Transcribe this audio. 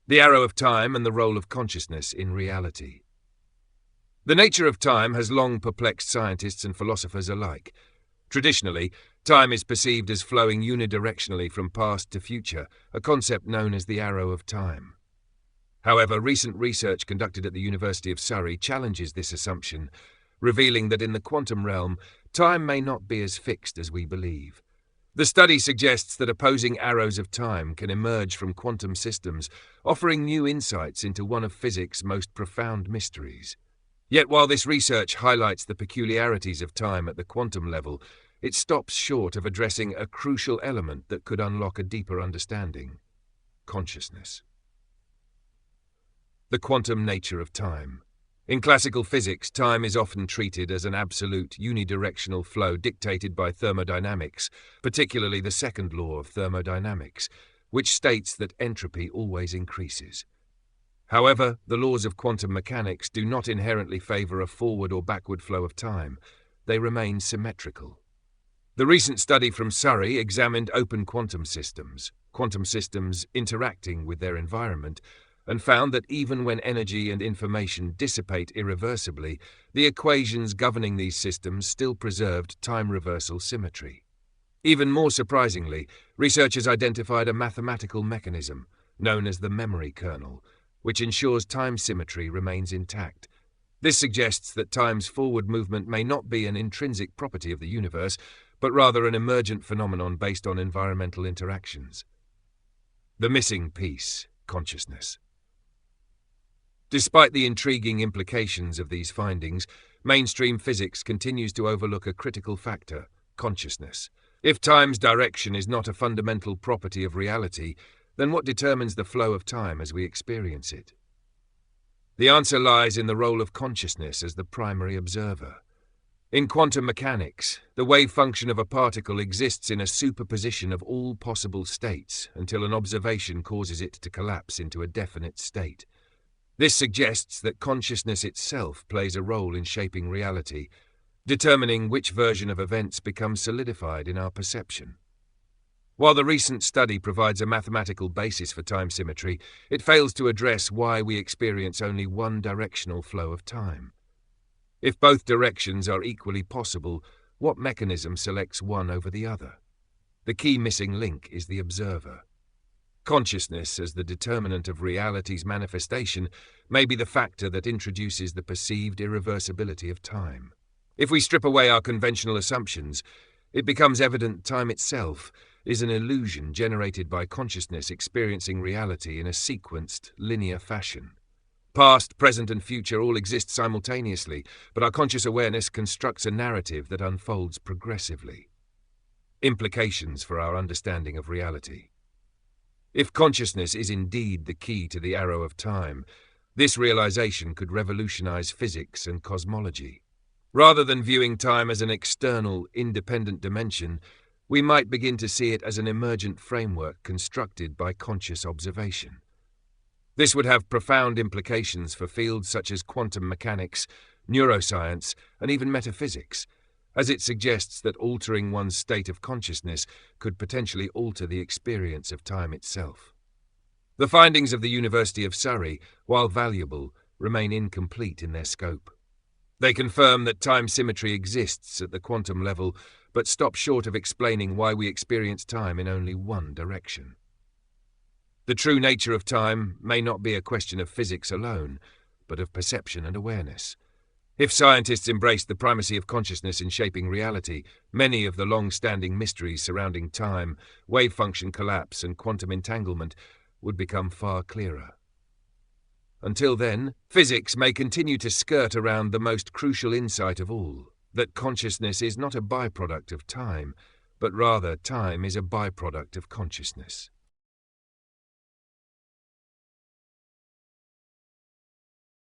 The arrow of time and the role of consciousness in reality. The nature of time has long perplexed scientists and philosophers alike. Traditionally, time is perceived as flowing unidirectionally from past to future, a concept known as the arrow of time. However, recent research conducted at the University of Surrey challenges this assumption, revealing that in the quantum realm, time may not be as fixed as we believe. The study suggests that opposing arrows of time can emerge from quantum systems, offering new insights into one of physics' most profound mysteries. Yet while this research highlights the peculiarities of time at the quantum level, it stops short of addressing a crucial element that could unlock a deeper understanding: consciousness. The quantum nature of time. In classical physics, time is often treated as an absolute, unidirectional flow dictated by thermodynamics, particularly the second law of thermodynamics, which states that entropy always increases. However, the laws of quantum mechanics do not inherently favor a forward or backward flow of time. They remain symmetrical. The recent study from Surrey examined open quantum systems interacting with their environment, and found that even when energy and information dissipate irreversibly, the equations governing these systems still preserved time reversal symmetry. Even more surprisingly, researchers identified a mathematical mechanism, known as the memory kernel, which ensures time symmetry remains intact. This suggests that time's forward movement may not be an intrinsic property of the universe, but rather an emergent phenomenon based on environmental interactions. The missing piece: consciousness. Despite the intriguing implications of these findings, mainstream physics continues to overlook a critical factor: consciousness. If time's direction is not a fundamental property of reality, then what determines the flow of time as we experience it? The answer lies in the role of consciousness as the primary observer. In quantum mechanics, the wave function of a particle exists in a superposition of all possible states until an observation causes it to collapse into a definite state. This suggests that consciousness itself plays a role in shaping reality, determining which version of events becomes solidified in our perception. While the recent study provides a mathematical basis for time symmetry, it fails to address why we experience only one directional flow of time. If both directions are equally possible, what mechanism selects one over the other? The key missing link is the observer. Consciousness, as the determinant of reality's manifestation, may be the factor that introduces the perceived irreversibility of time. If we strip away our conventional assumptions, it becomes evident time itself is an illusion generated by consciousness experiencing reality in a sequenced, linear fashion. Past, present, and future all exist simultaneously, but our conscious awareness constructs a narrative that unfolds progressively. Implications for our understanding of reality. If consciousness is indeed the key to the arrow of time, this realization could revolutionize physics and cosmology. Rather than viewing time as an external, independent dimension, we might begin to see it as an emergent framework constructed by conscious observation. This would have profound implications for fields such as quantum mechanics, neuroscience, and even metaphysics, as it suggests that altering one's state of consciousness could potentially alter the experience of time itself. The findings of the University of Surrey, while valuable, remain incomplete in their scope. They confirm that time symmetry exists at the quantum level, but stop short of explaining why we experience time in only one direction. The true nature of time may not be a question of physics alone, but of perception and awareness. If scientists embraced the primacy of consciousness in shaping reality, many of the long-standing mysteries surrounding time, wave function collapse, and quantum entanglement would become far clearer. Until then, physics may continue to skirt around the most crucial insight of all, that consciousness is not a byproduct of time, but rather time is a byproduct of consciousness.